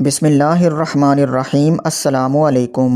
بسم اللہ الرحمن الرحیم۔ السلام علیکم۔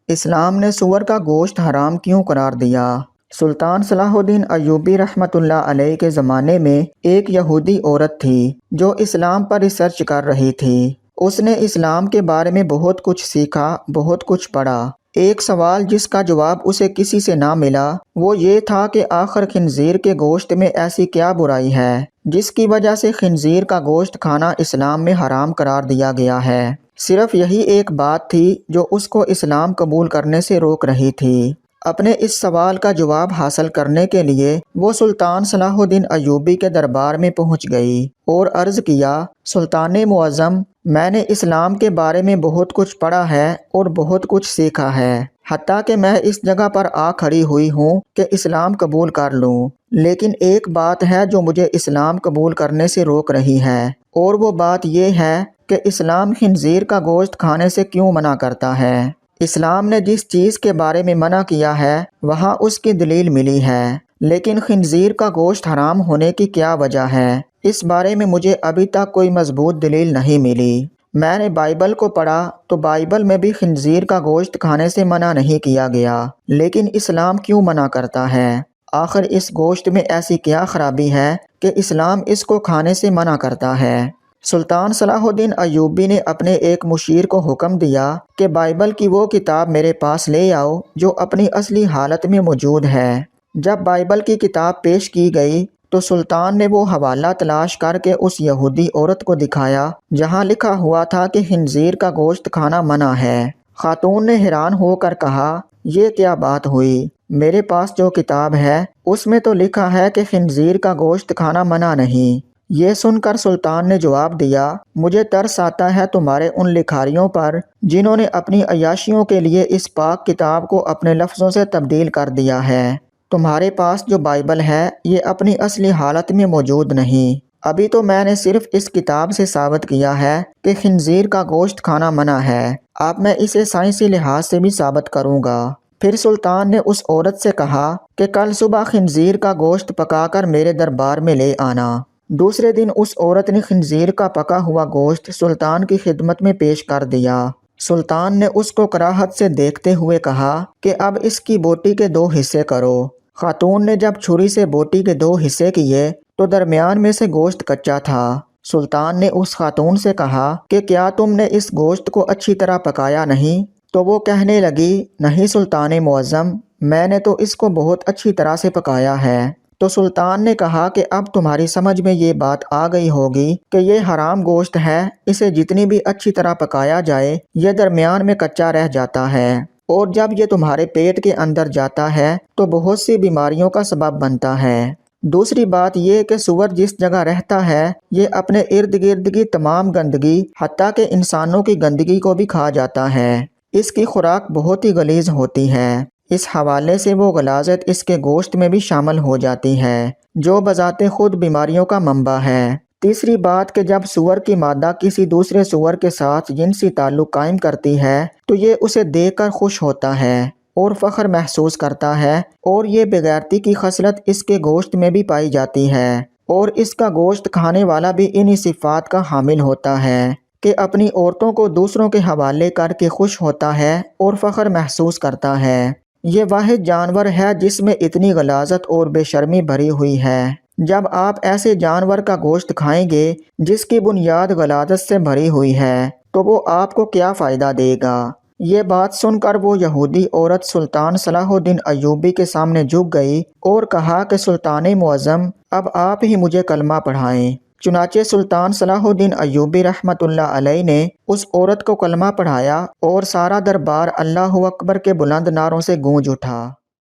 اسلام نے سور کا گوشت حرام کیوں قرار دیا؟ سلطان صلاح الدین ایوبی رحمۃ اللہ علیہ کے زمانے میں ایک یہودی عورت تھی جو اسلام پر ریسرچ کر رہی تھی۔ اس نے اسلام کے بارے میں بہت کچھ سیکھا، بہت کچھ پڑھا۔ ایک سوال جس کا جواب اسے کسی سے نہ ملا وہ یہ تھا کہ آخر خنزیر کے گوشت میں ایسی کیا برائی ہے جس کی وجہ سے خنزیر کا گوشت کھانا اسلام میں حرام قرار دیا گیا ہے۔ صرف یہی ایک بات تھی جو اس کو اسلام قبول کرنے سے روک رہی تھی۔ اپنے اس سوال کا جواب حاصل کرنے کے لیے وہ سلطان صلاح الدین ایوبی کے دربار میں پہنچ گئی اور عرض کیا، سلطان معظم، میں نے اسلام کے بارے میں بہت کچھ پڑھا ہے اور بہت کچھ سیکھا ہے، حتیٰ کہ میں اس جگہ پر آ کھڑی ہوئی ہوں کہ اسلام قبول کر لوں، لیکن ایک بات ہے جو مجھے اسلام قبول کرنے سے روک رہی ہے، اور وہ بات یہ ہے کہ اسلام خنزیر کا گوشت کھانے سے کیوں منع کرتا ہے۔ اسلام نے جس چیز کے بارے میں منع کیا ہے وہاں اس کی دلیل ملی ہے، لیکن خنزیر کا گوشت حرام ہونے کی کیا وجہ ہے، اس بارے میں مجھے ابھی تک کوئی مضبوط دلیل نہیں ملی۔ میں نے بائبل کو پڑھا تو بائبل میں بھی خنزیر کا گوشت کھانے سے منع نہیں کیا گیا، لیکن اسلام کیوں منع کرتا ہے؟ آخر اس گوشت میں ایسی کیا خرابی ہے کہ اسلام اس کو کھانے سے منع کرتا ہے؟ سلطان صلاح الدین ایوبی نے اپنے ایک مشیر کو حکم دیا کہ بائبل کی وہ کتاب میرے پاس لے آؤ جو اپنی اصلی حالت میں موجود ہے۔ جب بائبل کی کتاب پیش کی گئی تو سلطان نے وہ حوالہ تلاش کر کے اس یہودی عورت کو دکھایا جہاں لکھا ہوا تھا کہ خنزیر کا گوشت کھانا منع ہے۔ خاتون نے حیران ہو کر کہا، یہ کیا بات ہوئی؟ میرے پاس جو کتاب ہے اس میں تو لکھا ہے کہ خنزیر کا گوشت کھانا منع نہیں۔ یہ سن کر سلطان نے جواب دیا، مجھے ترس آتا ہے تمہارے ان لکھاریوں پر جنہوں نے اپنی عیاشیوں کے لیے اس پاک کتاب کو اپنے لفظوں سے تبدیل کر دیا ہے۔ تمہارے پاس جو بائبل ہے یہ اپنی اصلی حالت میں موجود نہیں۔ ابھی تو میں نے صرف اس کتاب سے ثابت کیا ہے کہ خنزیر کا گوشت کھانا منع ہے، اب میں اسے سائنسی لحاظ سے بھی ثابت کروں گا۔ پھر سلطان نے اس عورت سے کہا کہ کل صبح خنزیر کا گوشت پکا کر میرے دربار میں لے آنا۔ دوسرے دن اس عورت نے خنزیر کا پکا ہوا گوشت سلطان کی خدمت میں پیش کر دیا۔ سلطان نے اس کو کراہت سے دیکھتے ہوئے کہا کہ اب اس کی بوٹی کے 2 حصے کرو۔ خاتون نے جب چھری سے بوٹی کے 2 حصے کیے تو درمیان میں سے گوشت کچا تھا۔ سلطان نے اس خاتون سے کہا کہ کیا تم نے اس گوشت کو اچھی طرح پکایا نہیں؟ تو وہ کہنے لگی، نہیں سلطان معظم، میں نے تو اس کو بہت اچھی طرح سے پکایا ہے۔ تو سلطان نے کہا کہ اب تمہاری سمجھ میں یہ بات آ گئی ہوگی کہ یہ حرام گوشت ہے، اسے جتنی بھی اچھی طرح پکایا جائے یہ درمیان میں کچا رہ جاتا ہے، اور جب یہ تمہارے پیٹ کے اندر جاتا ہے تو بہت سی بیماریوں کا سبب بنتا ہے۔ دوسری بات یہ کہ سور جس جگہ رہتا ہے یہ اپنے ارد گرد کی تمام گندگی حتیٰ کہ انسانوں کی گندگی کو بھی کھا جاتا ہے۔ اس کی خوراک بہت ہی غلیظ ہوتی ہے، اس حوالے سے وہ غلاظت اس کے گوشت میں بھی شامل ہو جاتی ہے جو بذات خود بیماریوں کا منبع ہے۔ تیسری بات کہ جب سور کی مادہ کسی دوسرے سور کے ساتھ جنسی تعلق قائم کرتی ہے تو یہ اسے دیکھ کر خوش ہوتا ہے اور فخر محسوس کرتا ہے، اور یہ بغیرتی کی خصلت اس کے گوشت میں بھی پائی جاتی ہے، اور اس کا گوشت کھانے والا بھی انہی صفات کا حامل ہوتا ہے کہ اپنی عورتوں کو دوسروں کے حوالے کر کے خوش ہوتا ہے اور فخر محسوس کرتا ہے۔ یہ واحد جانور ہے جس میں اتنی غلاظت اور بے شرمی بھری ہوئی ہے۔ جب آپ ایسے جانور کا گوشت کھائیں گے جس کی بنیاد غلاظت سے بھری ہوئی ہے تو وہ آپ کو کیا فائدہ دے گا؟ یہ بات سن کر وہ یہودی عورت سلطان صلاح الدین ایوبی کے سامنے جھک گئی اور کہا کہ سلطان معظم، اب آپ ہی مجھے کلمہ پڑھائیں۔ چنانچہ سلطان صلاح الدین ایوبی رحمۃ اللہ علیہ نے اس عورت کو کلمہ پڑھایا اور سارا دربار اللہ اکبر کے بلند نعروں سے گونج اٹھا۔